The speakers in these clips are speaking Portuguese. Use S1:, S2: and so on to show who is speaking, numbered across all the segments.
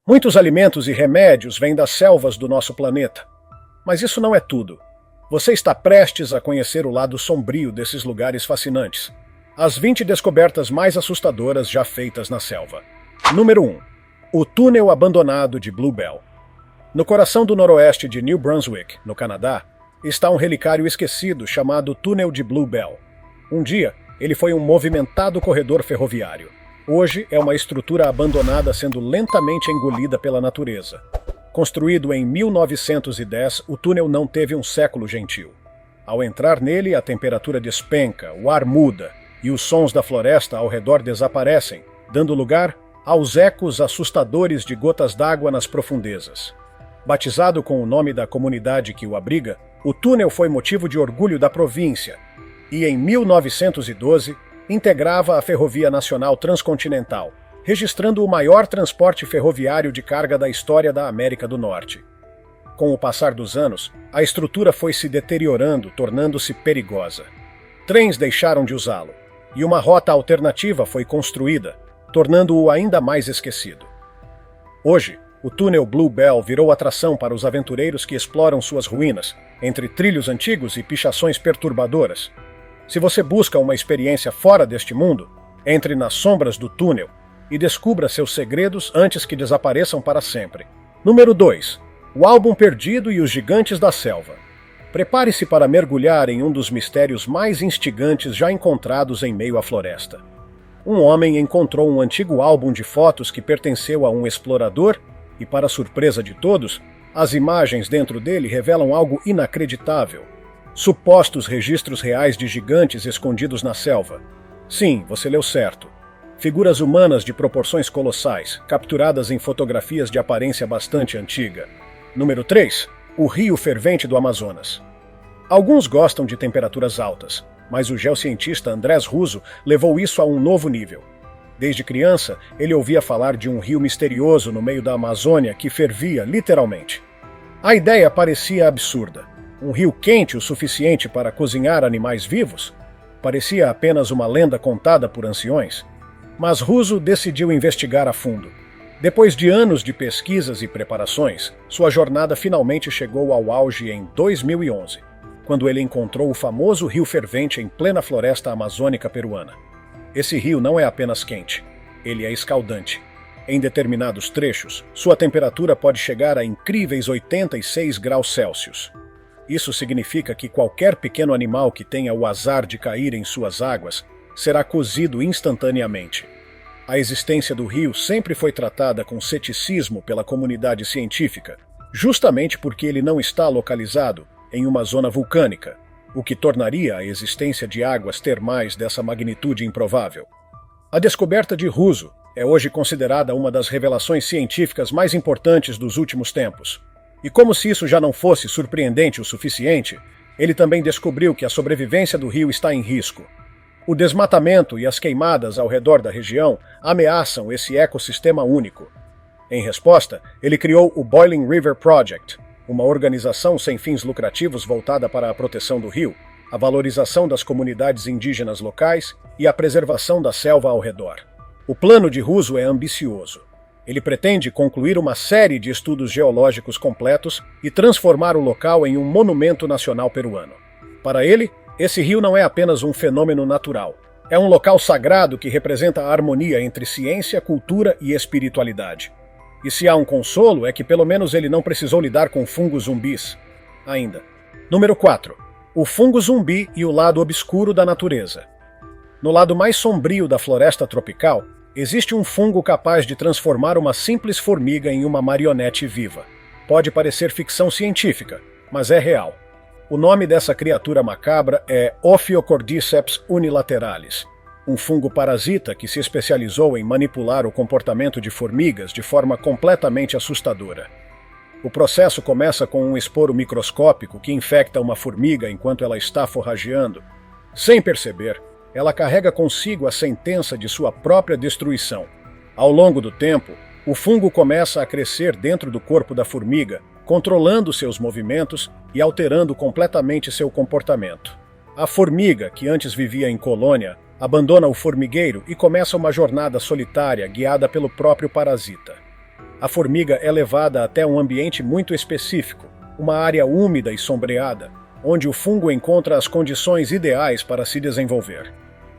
S1: Muitos alimentos e remédios vêm das selvas do nosso planeta. Mas isso não é tudo. Você está prestes a conhecer o lado sombrio desses lugares fascinantes. As 20 descobertas mais assustadoras já feitas na selva. Número 1. O túnel abandonado de Bluebell. No coração do noroeste de New Brunswick, no Canadá, está um relicário esquecido chamado Túnel de Bluebell. Um dia, ele foi um movimentado corredor ferroviário. Hoje é uma estrutura abandonada sendo lentamente engolida pela natureza. Construído em 1910, o túnel não teve um século gentil. Ao entrar nele, a temperatura despenca, o ar muda e os sons da floresta ao redor desaparecem, dando lugar aos ecos assustadores de gotas d'água nas profundezas. Batizado com o nome da comunidade que o abriga, o túnel foi motivo de orgulho da província e, em 1912, integrava a Ferrovia Nacional Transcontinental, registrando o maior transporte ferroviário de carga da história da América do Norte. Com o passar dos anos, a estrutura foi se deteriorando, tornando-se perigosa. Trens deixaram de usá-lo, e uma rota alternativa foi construída, tornando-o ainda mais esquecido. Hoje, o túnel Bluebell virou atração para os aventureiros que exploram suas ruínas, entre trilhos antigos e pichações perturbadoras. Se você busca uma experiência fora deste mundo, entre nas sombras do túnel e descubra seus segredos antes que desapareçam para sempre. Número 2. O Álbum Perdido e os Gigantes da Selva. Prepare-se para mergulhar em um dos mistérios mais instigantes já encontrados em meio à floresta. Um homem encontrou um antigo álbum de fotos que pertenceu a um explorador e, para surpresa de todos, as imagens dentro dele revelam algo inacreditável. Supostos registros reais de gigantes escondidos na selva. Sim, você leu certo. Figuras humanas de proporções colossais, capturadas em fotografias de aparência bastante antiga. Número 3. O Rio Fervente do Amazonas. Alguns gostam de temperaturas altas, mas o geocientista Andrés Russo levou isso a um novo nível. Desde criança, ele ouvia falar de um rio misterioso no meio da Amazônia que fervia, literalmente. A ideia parecia absurda. Um rio quente o suficiente para cozinhar animais vivos? Parecia apenas uma lenda contada por anciões. Mas Russo decidiu investigar a fundo. Depois de anos de pesquisas e preparações, sua jornada finalmente chegou ao auge em 2011, quando ele encontrou o famoso Rio Fervente em plena floresta amazônica peruana. Esse rio não é apenas quente, ele é escaldante. Em determinados trechos, sua temperatura pode chegar a incríveis 86 graus Celsius. Isso significa que qualquer pequeno animal que tenha o azar de cair em suas águas será cozido instantaneamente. A existência do rio sempre foi tratada com ceticismo pela comunidade científica, justamente porque ele não está localizado em uma zona vulcânica, o que tornaria a existência de águas termais dessa magnitude improvável. A descoberta de Russo é hoje considerada uma das revelações científicas mais importantes dos últimos tempos. E como se isso já não fosse surpreendente o suficiente, ele também descobriu que a sobrevivência do rio está em risco. O desmatamento e as queimadas ao redor da região ameaçam esse ecossistema único. Em resposta, ele criou o Boiling River Project, uma organização sem fins lucrativos voltada para a proteção do rio, a valorização das comunidades indígenas locais e a preservação da selva ao redor. O plano de Russo é ambicioso. Ele pretende concluir uma série de estudos geológicos completos e transformar o local em um monumento nacional peruano. Para ele, esse rio não é apenas um fenômeno natural. É um local sagrado que representa a harmonia entre ciência, cultura e espiritualidade. E se há um consolo, é que pelo menos ele não precisou lidar com fungos zumbis. Ainda. Número 4. O fungo zumbi e o lado obscuro da natureza. No lado mais sombrio da floresta tropical, existe um fungo capaz de transformar uma simples formiga em uma marionete viva. Pode parecer ficção científica, mas é real. O nome dessa criatura macabra é Ophiocordyceps unilateralis, um fungo parasita que se especializou em manipular o comportamento de formigas de forma completamente assustadora. O processo começa com um esporo microscópico que infecta uma formiga enquanto ela está forrageando. Sem perceber, ela carrega consigo a sentença de sua própria destruição. Ao longo do tempo, o fungo começa a crescer dentro do corpo da formiga, controlando seus movimentos e alterando completamente seu comportamento. A formiga, que antes vivia em colônia, abandona o formigueiro e começa uma jornada solitária guiada pelo próprio parasita. a formiga é levada até um ambiente muito específico, uma área úmida e sombreada, onde o fungo encontra as condições ideais para se desenvolver.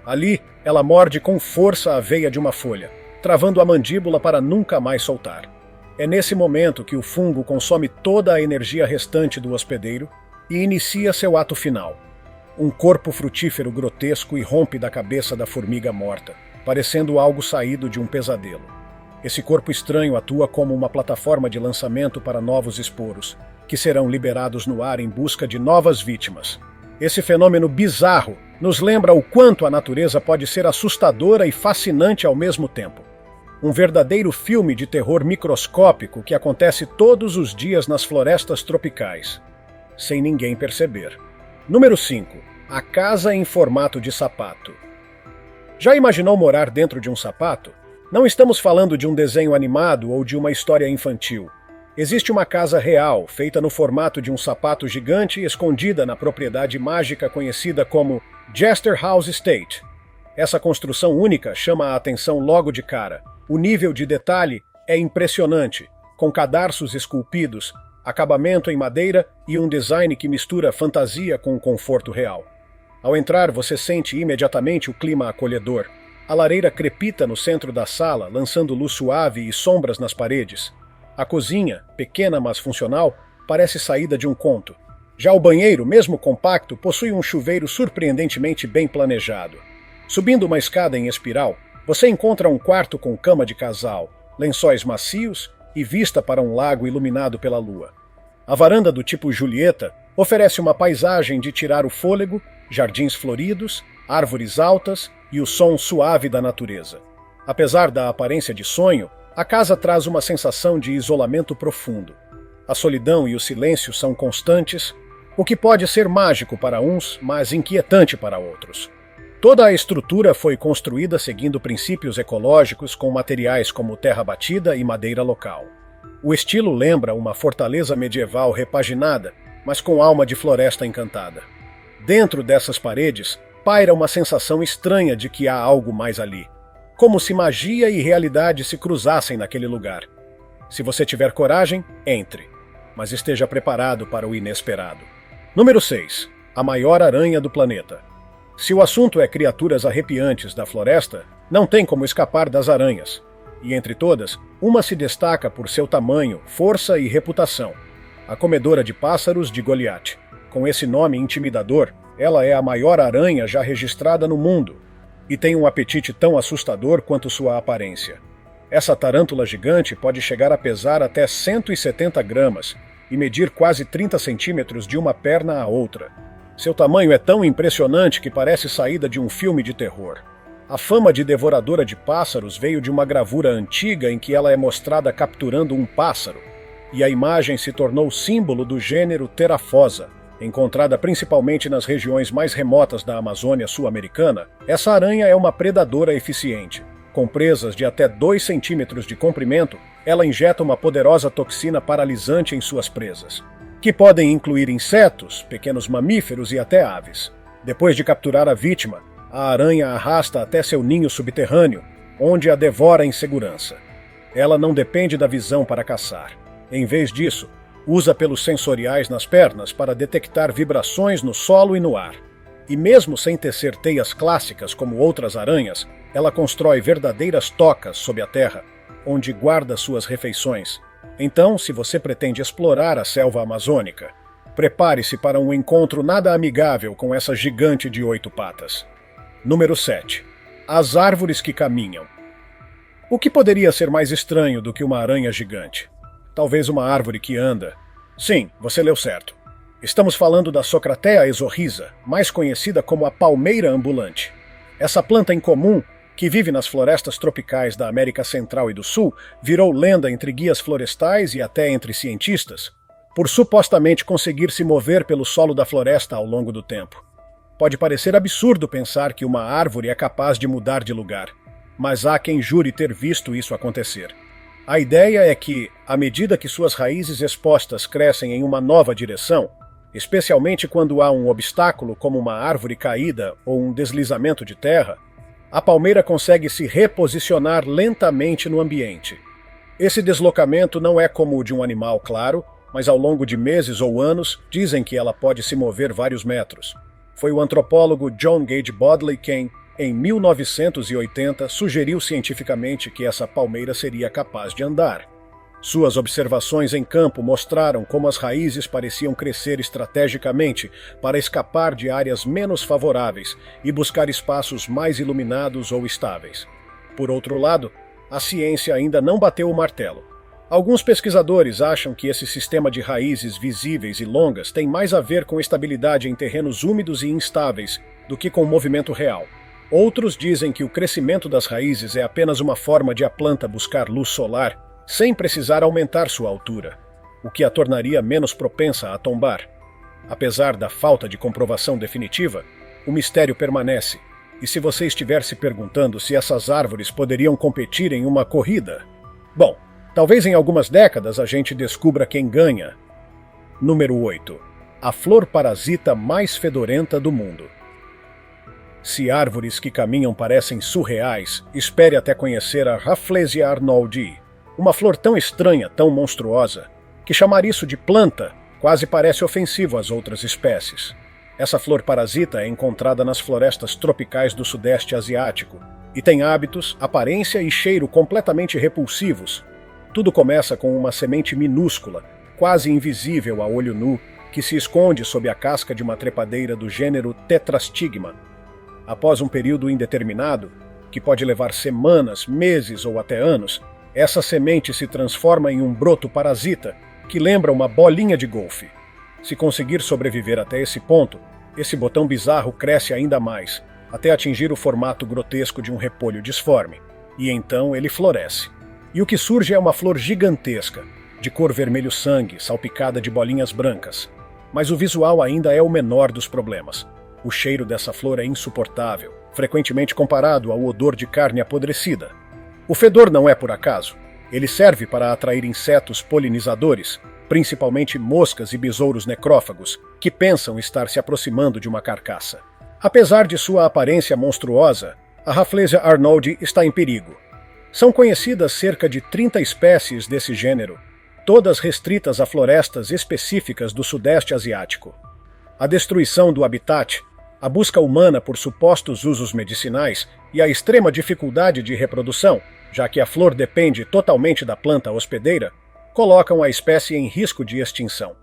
S1: Ali, ela morde com força a veia de uma folha, travando a mandíbula para nunca mais soltar. É nesse momento que o fungo consome toda a energia restante do hospedeiro e inicia seu ato final. Um corpo frutífero grotesco irrompe da cabeça da formiga morta, parecendo algo saído de um pesadelo. Esse corpo estranho atua como uma plataforma de lançamento para novos esporos, que serão liberados no ar em busca de novas vítimas. Esse fenômeno bizarro nos lembra o quanto a natureza pode ser assustadora e fascinante ao mesmo tempo. Um verdadeiro filme de terror microscópico que acontece todos os dias nas florestas tropicais, sem ninguém perceber. Número 5. A casa em formato de sapato. Já imaginou morar dentro de um sapato? Não estamos falando de um desenho animado ou de uma história infantil. Existe uma casa real, feita no formato de um sapato gigante escondida na propriedade mágica conhecida como Jester House Estate. Essa construção única chama a atenção logo de cara. O nível de detalhe é impressionante, com cadarços esculpidos, acabamento em madeira e um design que mistura fantasia com conforto real. Ao entrar, você sente imediatamente o clima acolhedor. A lareira crepita no centro da sala, lançando luz suave e sombras nas paredes. A cozinha, pequena mas funcional, parece saída de um conto. Já o banheiro, mesmo compacto, possui um chuveiro surpreendentemente bem planejado. Subindo uma escada em espiral, você encontra um quarto com cama de casal, lençóis macios e vista para um lago iluminado pela lua. A varanda do tipo Julieta oferece uma paisagem de tirar o fôlego, jardins floridos, árvores altas e o som suave da natureza. Apesar da aparência de sonho, a casa traz uma sensação de isolamento profundo. A solidão e o silêncio são constantes, o que pode ser mágico para uns, mas inquietante para outros. Toda a estrutura foi construída seguindo princípios ecológicos com materiais como terra batida e madeira local. O estilo lembra uma fortaleza medieval repaginada, mas com alma de floresta encantada. Dentro dessas paredes, paira uma sensação estranha de que há algo mais ali, como se magia e realidade se cruzassem naquele lugar. Se você tiver coragem, entre, mas esteja preparado para o inesperado. Número 6. A maior aranha do planeta. Se o assunto é criaturas arrepiantes da floresta, não tem como escapar das aranhas. E entre todas, uma se destaca por seu tamanho, força e reputação. A comedora de pássaros de Goliath. Com esse nome intimidador, ela é a maior aranha já registrada no mundo e tem um apetite tão assustador quanto sua aparência. Essa tarântula gigante pode chegar a pesar até 170 gramas e medir quase 30 centímetros de uma perna a outra. Seu tamanho é tão impressionante que parece saída de um filme de terror. A fama de devoradora de pássaros veio de uma gravura antiga em que ela é mostrada capturando um pássaro, e a imagem se tornou símbolo do gênero Terafosa. Encontrada principalmente nas regiões mais remotas da Amazônia sul-americana, essa aranha é uma predadora eficiente. Com presas de até 2 centímetros de comprimento, ela injeta uma poderosa toxina paralisante em suas presas, que podem incluir insetos, pequenos mamíferos e até aves. Depois de capturar a vítima, a aranha a arrasta até seu ninho subterrâneo, onde a devora em segurança. Ela não depende da visão para caçar. Em vez disso, usa pelos sensoriais nas pernas para detectar vibrações no solo e no ar. E mesmo sem tecer teias clássicas como outras aranhas, ela constrói verdadeiras tocas sob a terra, onde guarda suas refeições. Então, se você pretende explorar a selva amazônica, prepare-se para um encontro nada amigável com essa gigante de 8 patas. Número 7. As árvores que caminham. O que poderia ser mais estranho do que uma aranha gigante? Talvez uma árvore que anda. Sim, você leu certo. Estamos falando da Socratea exorrhiza, mais conhecida como a palmeira ambulante. Essa planta incomum, que vive nas florestas tropicais da América Central e do Sul, virou lenda entre guias florestais e até entre cientistas, por supostamente conseguir se mover pelo solo da floresta ao longo do tempo. Pode parecer absurdo pensar que uma árvore é capaz de mudar de lugar, mas há quem jure ter visto isso acontecer. A ideia é que, à medida que suas raízes expostas crescem em uma nova direção, especialmente quando há um obstáculo como uma árvore caída ou um deslizamento de terra, a palmeira consegue se reposicionar lentamente no ambiente. Esse deslocamento não é como o de um animal, claro, mas ao longo de meses ou anos, dizem que ela pode se mover vários metros. Foi o antropólogo John Gage Bodley quem, em 1980, sugeriu cientificamente que essa palmeira seria capaz de andar. Suas observações em campo mostraram como as raízes pareciam crescer estrategicamente para escapar de áreas menos favoráveis e buscar espaços mais iluminados ou estáveis. Por outro lado, a ciência ainda não bateu o martelo. Alguns pesquisadores acham que esse sistema de raízes visíveis e longas tem mais a ver com estabilidade em terrenos úmidos e instáveis do que com movimento real. Outros dizem que o crescimento das raízes é apenas uma forma de a planta buscar luz solar sem precisar aumentar sua altura, o que a tornaria menos propensa a tombar. Apesar da falta de comprovação definitiva, o mistério permanece. E se você estiver se perguntando se essas árvores poderiam competir em uma corrida, bom, talvez em algumas décadas a gente descubra quem ganha. Número 8. A flor parasita mais fedorenta do mundo. Se árvores que caminham parecem surreais, espere até conhecer a Rafflesia arnoldii, uma flor tão estranha, tão monstruosa, que chamar isso de planta quase parece ofensivo às outras espécies. Essa flor parasita é encontrada nas florestas tropicais do Sudeste Asiático e tem hábitos, aparência e cheiro completamente repulsivos. Tudo começa com uma semente minúscula, quase invisível a olho nu, que se esconde sob a casca de uma trepadeira do gênero Tetrastigma. Após um período indeterminado, que pode levar semanas, meses ou até anos, essa semente se transforma em um broto parasita que lembra uma bolinha de golfe. Se conseguir sobreviver até esse ponto, esse botão bizarro cresce ainda mais, até atingir o formato grotesco de um repolho disforme. E então ele floresce. E o que surge é uma flor gigantesca, de cor vermelho-sangue, salpicada de bolinhas brancas. Mas o visual ainda é o menor dos problemas. O cheiro dessa flor é insuportável, frequentemente comparado ao odor de carne apodrecida. O fedor não é por acaso. Ele serve para atrair insetos polinizadores, principalmente moscas e besouros necrófagos, que pensam estar se aproximando de uma carcaça. Apesar de sua aparência monstruosa, a Rafflesia arnoldii está em perigo. São conhecidas cerca de 30 espécies desse gênero, todas restritas a florestas específicas do Sudeste Asiático. A destruição do habitat, a busca humana por supostos usos medicinais e a extrema dificuldade de reprodução, já que a flor depende totalmente da planta hospedeira, colocam a espécie em risco de extinção.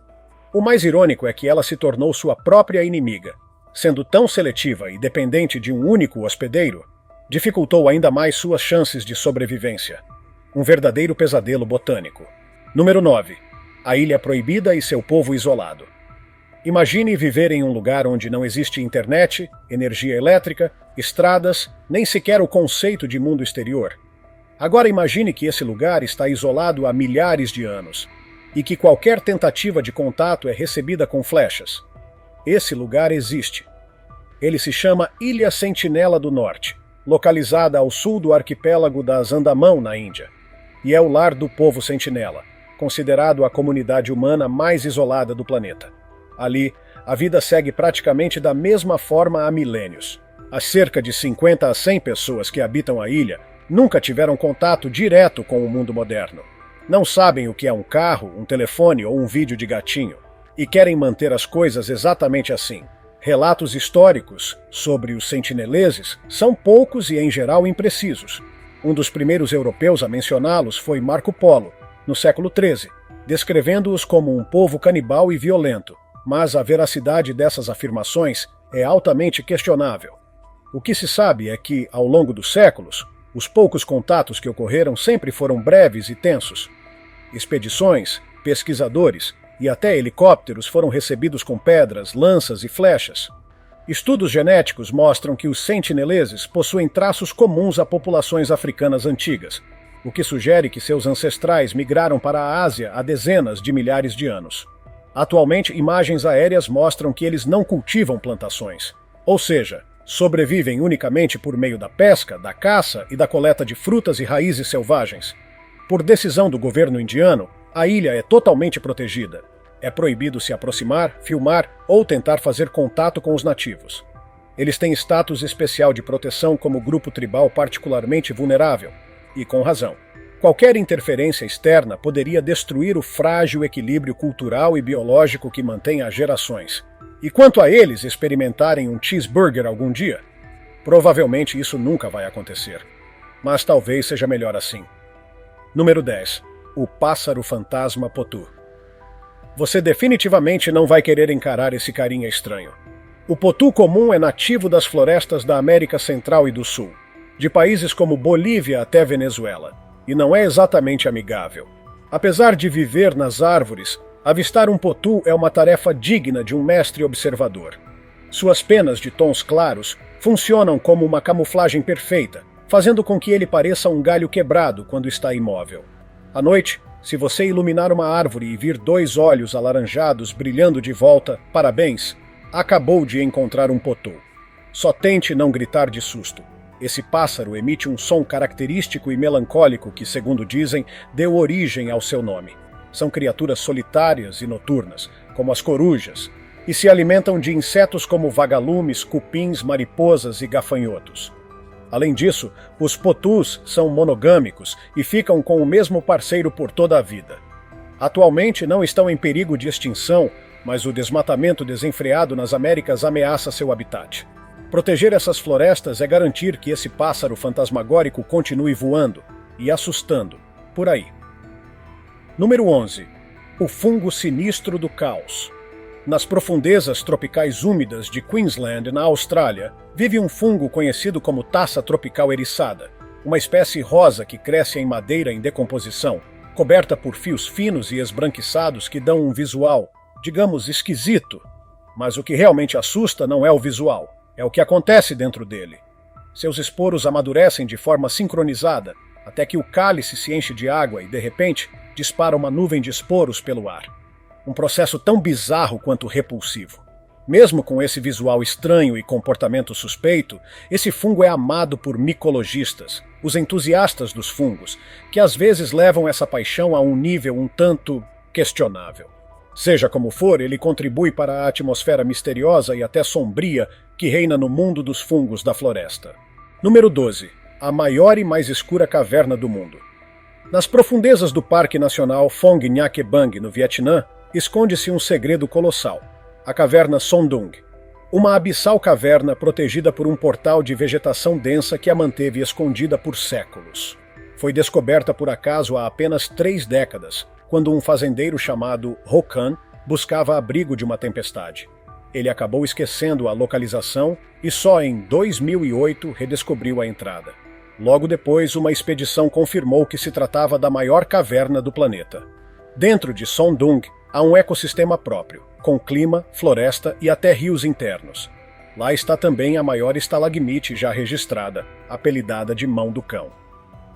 S1: O mais irônico é que ela se tornou sua própria inimiga. Sendo tão seletiva e dependente de um único hospedeiro, dificultou ainda mais suas chances de sobrevivência. Um verdadeiro pesadelo botânico. Número 9. A Ilha Proibida e seu povo isolado. Imagine viver em um lugar onde não existe internet, energia elétrica, estradas, nem sequer o conceito de mundo exterior. Agora imagine que esse lugar está isolado há milhares de anos e que qualquer tentativa de contato é recebida com flechas. Esse lugar existe. Ele se chama Ilha Sentinela do Norte, localizada ao sul do arquipélago das Andamão, na Índia, e é o lar do povo sentinela, considerado a comunidade humana mais isolada do planeta. Ali, a vida segue praticamente da mesma forma há milênios. As cerca de 50 a 100 pessoas que habitam a ilha nunca tiveram contato direto com o mundo moderno. Não sabem o que é um carro, um telefone ou um vídeo de gatinho, e querem manter as coisas exatamente assim. Relatos históricos sobre os sentineleses são poucos e, em geral, imprecisos. Um dos primeiros europeus a mencioná-los foi Marco Polo, no século XIII, descrevendo-os como um povo canibal e violento, mas a veracidade dessas afirmações é altamente questionável. O que se sabe é que, ao longo dos séculos, os poucos contatos que ocorreram sempre foram breves e tensos. Expedições, pesquisadores e até helicópteros foram recebidos com pedras, lanças e flechas. Estudos genéticos mostram que os sentineleses possuem traços comuns a populações africanas antigas, o que sugere que seus ancestrais migraram para a Ásia há dezenas de milhares de anos. Atualmente, imagens aéreas mostram que eles não cultivam plantações, ou seja, sobrevivem unicamente por meio da pesca, da caça e da coleta de frutas e raízes selvagens. Por decisão do governo indiano, a ilha é totalmente protegida. É proibido se aproximar, filmar ou tentar fazer contato com os nativos. Eles têm status especial de proteção como grupo tribal particularmente vulnerável, e com razão. qualquer interferência externa poderia destruir o frágil equilíbrio cultural e biológico que mantém há gerações. E quanto a eles experimentarem um cheeseburger algum dia? Provavelmente isso nunca vai acontecer. Mas talvez seja melhor assim. Número 10. O pássaro fantasma potu. Você definitivamente não vai querer encarar esse carinha estranho. O potu comum é nativo das florestas da América Central e do Sul, de países como Bolívia até Venezuela, e não é exatamente amigável. Apesar de viver nas árvores, avistar um potu é uma tarefa digna de um mestre observador. Suas penas de tons claros funcionam como uma camuflagem perfeita, fazendo com que ele pareça um galho quebrado quando está imóvel. À noite, se você iluminar uma árvore e vir 2 olhos alaranjados brilhando de volta, parabéns, acabou de encontrar um potu. Só tente não gritar de susto. Esse pássaro emite um som característico e melancólico que, segundo dizem, deu origem ao seu nome. São criaturas solitárias e noturnas, como as corujas, e se alimentam de insetos como vagalumes, cupins, mariposas e gafanhotos. Além disso, os potus são monogâmicos e ficam com o mesmo parceiro por toda a vida. Atualmente não estão em perigo de extinção, mas o desmatamento desenfreado nas Américas ameaça seu habitat. Proteger essas florestas é garantir que esse pássaro fantasmagórico continue voando e assustando por aí. Número 11. O fungo sinistro do caos. Nas profundezas tropicais úmidas de Queensland, na Austrália, vive um fungo conhecido como taça tropical eriçada, uma espécie rosa que cresce em madeira em decomposição, coberta por fios finos e esbranquiçados que dão um visual, digamos, esquisito. Mas o que realmente assusta não é o visual, é o que acontece dentro dele. Seus esporos amadurecem de forma sincronizada, até que o cálice se enche de água e, de repente, dispara uma nuvem de esporos pelo ar. Um processo tão bizarro quanto repulsivo. Mesmo com esse visual estranho e comportamento suspeito, esse fungo é amado por micologistas, os entusiastas dos fungos, que às vezes levam essa paixão a um nível um tanto questionável. Seja como for, ele contribui para a atmosfera misteriosa e até sombria que reina no mundo dos fungos da floresta. Número 12. A maior e mais escura caverna do mundo. Nas profundezas do Parque Nacional Phong Nha-Ke-Bang, no Vietnã, esconde-se um segredo colossal, a caverna Son Doong, uma abissal caverna protegida por um portal de vegetação densa que a manteve escondida por séculos. Foi descoberta por acaso há apenas 3 décadas, quando um fazendeiro chamado Ho Kan buscava abrigo de uma tempestade. Ele acabou esquecendo a localização e só em 2008 redescobriu a entrada. Logo depois, uma expedição confirmou que se tratava da maior caverna do planeta. Dentro de Son Doong, há um ecossistema próprio, com clima, floresta e até rios internos. Lá está também a maior estalagmite já registrada, apelidada de Mão do Cão.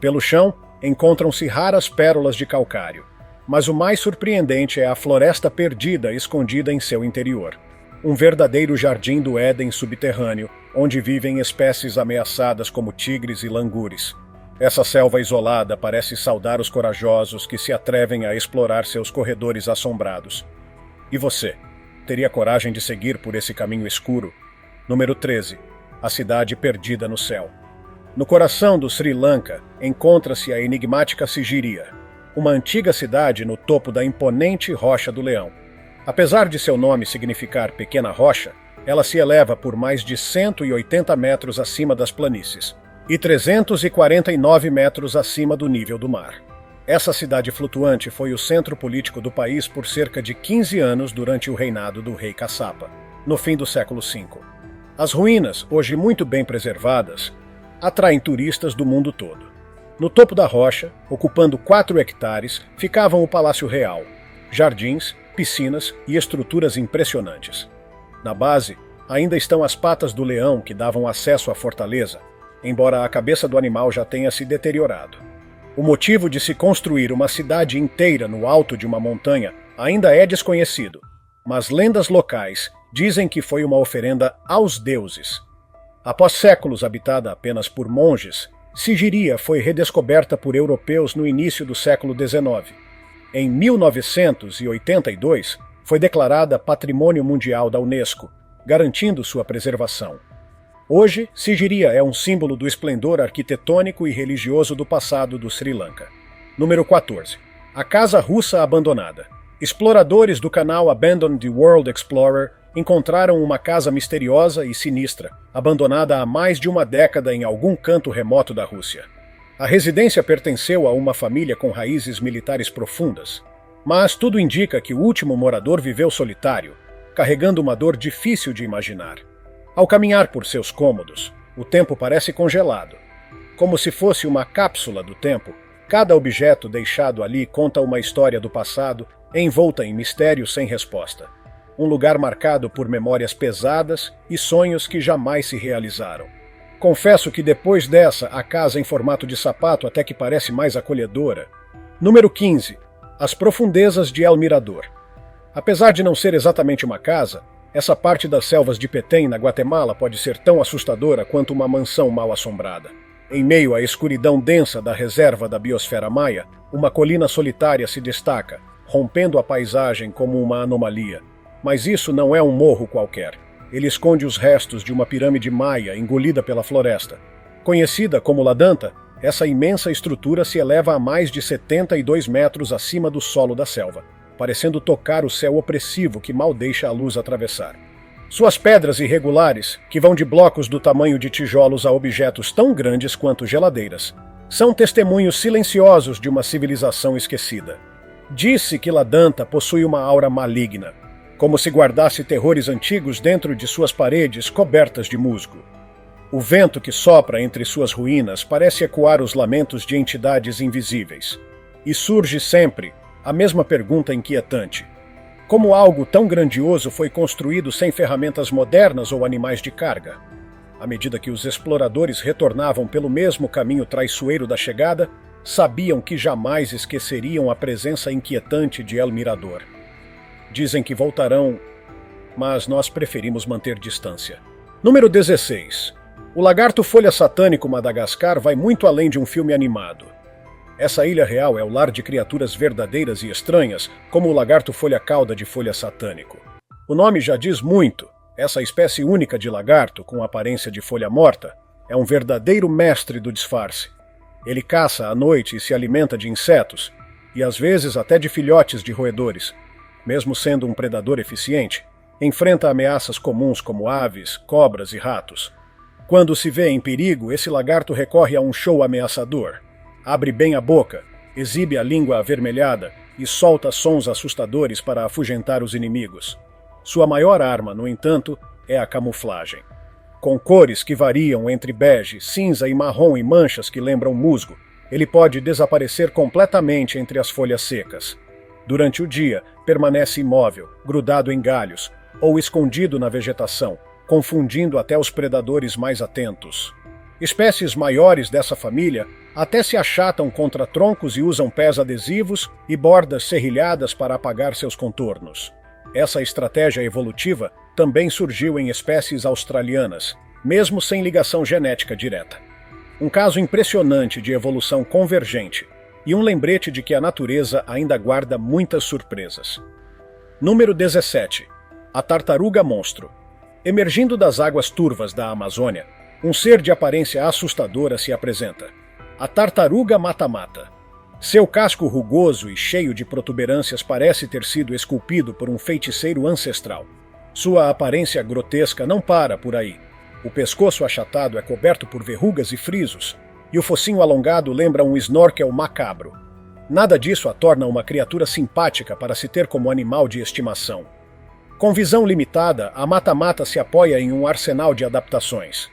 S1: Pelo chão, encontram-se raras pérolas de calcário, mas o mais surpreendente é a floresta perdida escondida em seu interior. Um verdadeiro jardim do Éden subterrâneo, onde vivem espécies ameaçadas como tigres e langures. Essa selva isolada parece saudar os corajosos que se atrevem a explorar seus corredores assombrados. E você? Teria coragem de seguir por esse caminho escuro? Número 13. A cidade perdida no céu. No coração do Sri Lanka encontra-se a enigmática Sigiriya, uma antiga cidade no topo da imponente Rocha do Leão. Apesar de seu nome significar Pequena Rocha, ela se eleva por mais de 180 metros acima das planícies e 349 metros acima do nível do mar. Essa cidade flutuante foi o centro político do país por cerca de 15 anos durante o reinado do rei Kassapa, no fim do século V. As ruínas, hoje muito bem preservadas, atraem turistas do mundo todo. No topo da rocha, ocupando 4 hectares, ficavam o Palácio Real, jardins, piscinas e estruturas impressionantes. Na base, ainda estão as patas do leão que davam acesso à fortaleza, embora a cabeça do animal já tenha se deteriorado. O motivo de se construir uma cidade inteira no alto de uma montanha ainda é desconhecido, mas lendas locais dizem que foi uma oferenda aos deuses. Após séculos habitada apenas por monges, Sigiriya foi redescoberta por europeus no início do século XIX. Em 1982, foi declarada Patrimônio Mundial da Unesco, garantindo sua preservação. Hoje, Sigiriya é um símbolo do esplendor arquitetônico e religioso do passado do Sri Lanka. Número 14. A Casa Russa Abandonada. Exploradores do canal Abandoned World Explorer encontraram uma casa misteriosa e sinistra, abandonada há mais de uma década em algum canto remoto da Rússia. A residência pertenceu a uma família com raízes militares profundas, mas tudo indica que o último morador viveu solitário, carregando uma dor difícil de imaginar. Ao caminhar por seus cômodos, o tempo parece congelado. Como se fosse uma cápsula do tempo, cada objeto deixado ali conta uma história do passado, envolta em mistério sem resposta. Um lugar marcado por memórias pesadas e sonhos que jamais se realizaram. Confesso que depois dessa, a casa em formato de sapato até que parece mais acolhedora. Número 15. As profundezas de El Mirador. Apesar de não ser exatamente uma casa, essa parte das selvas de Petén, na Guatemala, pode ser tão assustadora quanto uma mansão mal assombrada. Em meio à escuridão densa da reserva da biosfera maia, uma colina solitária se destaca, rompendo a paisagem como uma anomalia. Mas isso não é um morro qualquer. Ele esconde os restos de uma pirâmide maia engolida pela floresta. Conhecida como La Danta, essa imensa estrutura se eleva a mais de 72 metros acima do solo da selva, parecendo tocar o céu opressivo que mal deixa a luz atravessar. Suas pedras irregulares, que vão de blocos do tamanho de tijolos a objetos tão grandes quanto geladeiras, são testemunhos silenciosos de uma civilização esquecida. Diz-se que La Danta possui uma aura maligna, como se guardasse terrores antigos dentro de suas paredes cobertas de musgo. O vento que sopra entre suas ruínas parece ecoar os lamentos de entidades invisíveis. E surge sempre a mesma pergunta inquietante: como algo tão grandioso foi construído sem ferramentas modernas ou animais de carga? À medida que os exploradores retornavam pelo mesmo caminho traiçoeiro da chegada, sabiam que jamais esqueceriam a presença inquietante de El Mirador. Dizem que voltarão, mas nós preferimos manter distância. Número 16. O lagarto folha satânico Madagascar vai muito além de um filme animado. Essa ilha real é o lar de criaturas verdadeiras e estranhas, como o lagarto folha-cauda de folha satânico. O nome já diz muito. Essa espécie única de lagarto, com aparência de folha morta, é um verdadeiro mestre do disfarce. Ele caça à noite e se alimenta de insetos, e às vezes até de filhotes de roedores. Mesmo sendo um predador eficiente, enfrenta ameaças comuns como aves, cobras e ratos. Quando se vê em perigo, esse lagarto recorre a um show ameaçador. Abre bem a boca, exibe a língua avermelhada e solta sons assustadores para afugentar os inimigos. Sua maior arma, no entanto, é a camuflagem. Com cores que variam entre bege, cinza e marrom e manchas que lembram musgo, ele pode desaparecer completamente entre as folhas secas. Durante o dia, permanece imóvel, grudado em galhos, ou escondido na vegetação, confundindo até os predadores mais atentos. Espécies maiores dessa família até se achatam contra troncos e usam pés adesivos e bordas serrilhadas para apagar seus contornos. Essa estratégia evolutiva também surgiu em espécies australianas, mesmo sem ligação genética direta. Um caso impressionante de evolução convergente e um lembrete de que a natureza ainda guarda muitas surpresas. Número 17. A tartaruga monstro. Emergindo das águas turvas da Amazônia, um ser de aparência assustadora se apresenta. A tartaruga mata-mata. Seu casco rugoso e cheio de protuberâncias parece ter sido esculpido por um feiticeiro ancestral. Sua aparência grotesca não para por aí. O pescoço achatado é coberto por verrugas e frisos, e o focinho alongado lembra um snorkel macabro. Nada disso a torna uma criatura simpática para se ter como animal de estimação. Com visão limitada, a mata-mata se apoia em um arsenal de adaptações.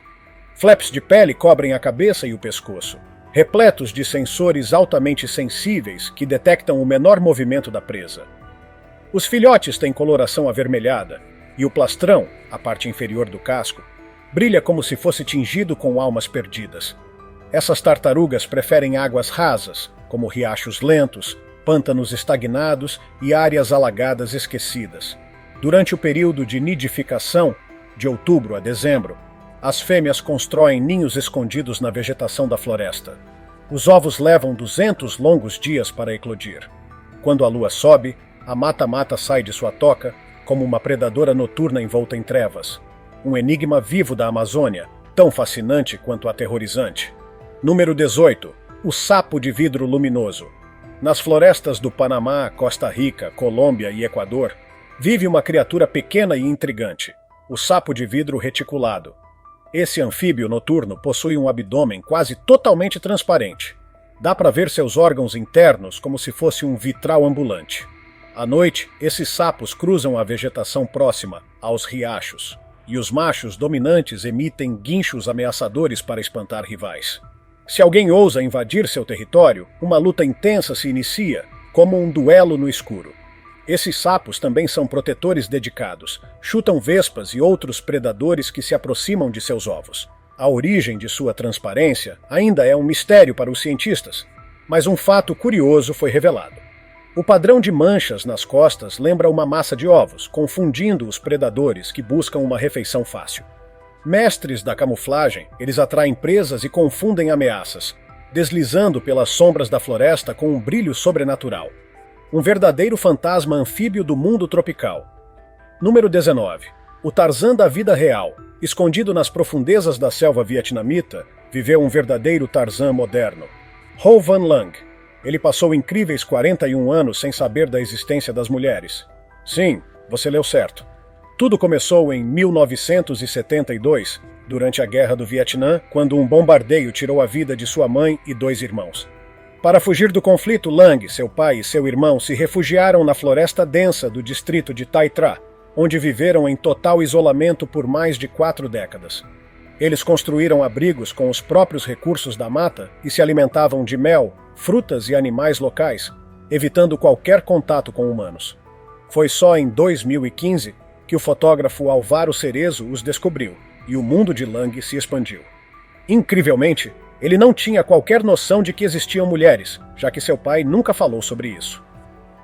S1: Flaps de pele cobrem a cabeça e o pescoço, repletos de sensores altamente sensíveis que detectam o menor movimento da presa. Os filhotes têm coloração avermelhada, e o plastrão, a parte inferior do casco, brilha como se fosse tingido com almas perdidas. Essas tartarugas preferem águas rasas, como riachos lentos, pântanos estagnados e áreas alagadas esquecidas. Durante o período de nidificação, de outubro a dezembro, as fêmeas constroem ninhos escondidos na vegetação da floresta. Os ovos levam 200 longos dias para eclodir. Quando a lua sobe, a mata-mata sai de sua toca como uma predadora noturna envolta em trevas. Um enigma vivo da Amazônia, tão fascinante quanto aterrorizante. Número 18. O sapo de vidro luminoso. Nas florestas do Panamá, Costa Rica, Colômbia e Equador, vive uma criatura pequena e intrigante, o sapo de vidro reticulado. Esse anfíbio noturno possui um abdômen quase totalmente transparente. Dá para ver seus órgãos internos como se fosse um vitral ambulante. À noite, esses sapos cruzam a vegetação próxima, aos riachos, e os machos dominantes emitem guinchos ameaçadores para espantar rivais. Se alguém ousa invadir seu território, uma luta intensa se inicia, como um duelo no escuro. Esses sapos também são protetores dedicados, chutam vespas e outros predadores que se aproximam de seus ovos. A origem de sua transparência ainda é um mistério para os cientistas, mas um fato curioso foi revelado. O padrão de manchas nas costas lembra uma massa de ovos, confundindo os predadores que buscam uma refeição fácil. Mestres da camuflagem, eles atraem presas e confundem ameaças, deslizando pelas sombras da floresta com um brilho sobrenatural. Um verdadeiro fantasma anfíbio do mundo tropical. Número 19. O Tarzan da vida real. Escondido nas profundezas da selva vietnamita, viveu um verdadeiro Tarzan moderno. Ho Van Lang. Ele passou incríveis 41 anos sem saber da existência das mulheres. Sim, você leu certo. Tudo começou em 1972, durante a Guerra do Vietnã, quando um bombardeio tirou a vida de sua mãe e 2 irmãos. Para fugir do conflito, Lang, seu pai e seu irmão se refugiaram na floresta densa do distrito de Tay Tra, onde viveram em total isolamento por mais de 4 décadas. Eles construíram abrigos com os próprios recursos da mata e se alimentavam de mel, frutas e animais locais, evitando qualquer contato com humanos. Foi só em 2015 que o fotógrafo Álvaro Cerezo os descobriu, e o mundo de Lang se expandiu. Incrivelmente, ele não tinha qualquer noção de que existiam mulheres, já que seu pai nunca falou sobre isso.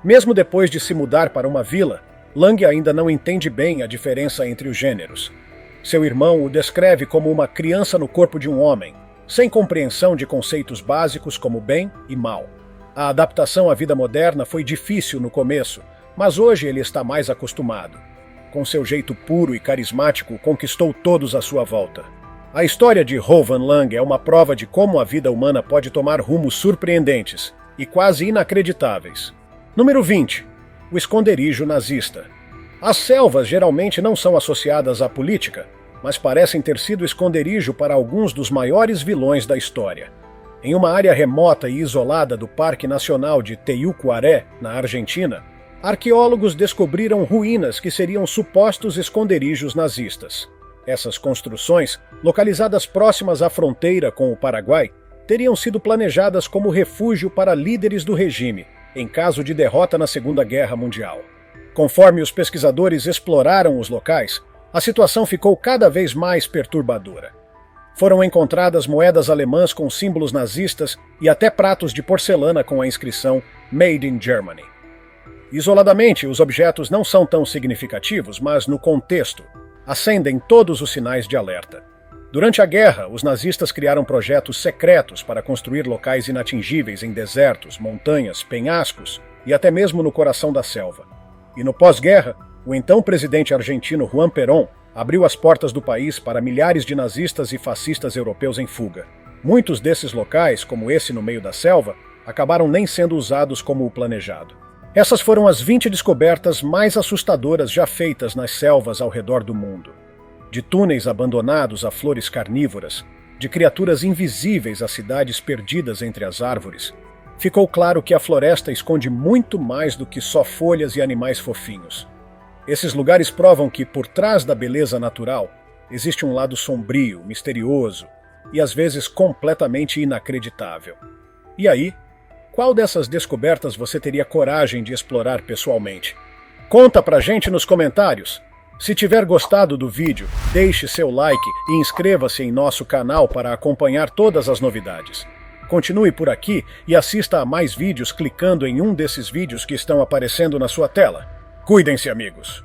S1: Mesmo depois de se mudar para uma vila, Lang ainda não entende bem a diferença entre os gêneros. Seu irmão o descreve como uma criança no corpo de um homem, sem compreensão de conceitos básicos como bem e mal. A adaptação à vida moderna foi difícil no começo, mas hoje ele está mais acostumado. Com seu jeito puro e carismático, conquistou todos à sua volta. A história de Ho Van Lang é uma prova de como a vida humana pode tomar rumos surpreendentes e quase inacreditáveis. Número 20. O esconderijo nazista. As selvas geralmente não são associadas à política, mas parecem ter sido esconderijo para alguns dos maiores vilões da história. Em uma área remota e isolada do Parque Nacional de Teyucuaré, na Argentina, arqueólogos descobriram ruínas que seriam supostos esconderijos nazistas. Essas construções, localizadas próximas à fronteira com o Paraguai, teriam sido planejadas como refúgio para líderes do regime, em caso de derrota na Segunda Guerra Mundial. Conforme os pesquisadores exploraram os locais, a situação ficou cada vez mais perturbadora. Foram encontradas moedas alemãs com símbolos nazistas e até pratos de porcelana com a inscrição Made in Germany. Isoladamente, os objetos não são tão significativos, mas no contexto, acendem todos os sinais de alerta. Durante a guerra, os nazistas criaram projetos secretos para construir locais inatingíveis em desertos, montanhas, penhascos e até mesmo no coração da selva. E no pós-guerra, o então presidente argentino Juan Perón abriu as portas do país para milhares de nazistas e fascistas europeus em fuga. Muitos desses locais, como esse no meio da selva, acabaram nem sendo usados como o planejado. Essas foram as 20 descobertas mais assustadoras já feitas nas selvas ao redor do mundo. De túneis abandonados a flores carnívoras, de criaturas invisíveis a cidades perdidas entre as árvores, ficou claro que a floresta esconde muito mais do que só folhas e animais fofinhos. Esses lugares provam que, por trás da beleza natural, existe um lado sombrio, misterioso e às vezes completamente inacreditável. E aí, qual dessas descobertas você teria coragem de explorar pessoalmente? Conta pra gente nos comentários! Se tiver gostado do vídeo, deixe seu like e inscreva-se em nosso canal para acompanhar todas as novidades. Continue por aqui e assista a mais vídeos clicando em um desses vídeos que estão aparecendo na sua tela. Cuidem-se, amigos!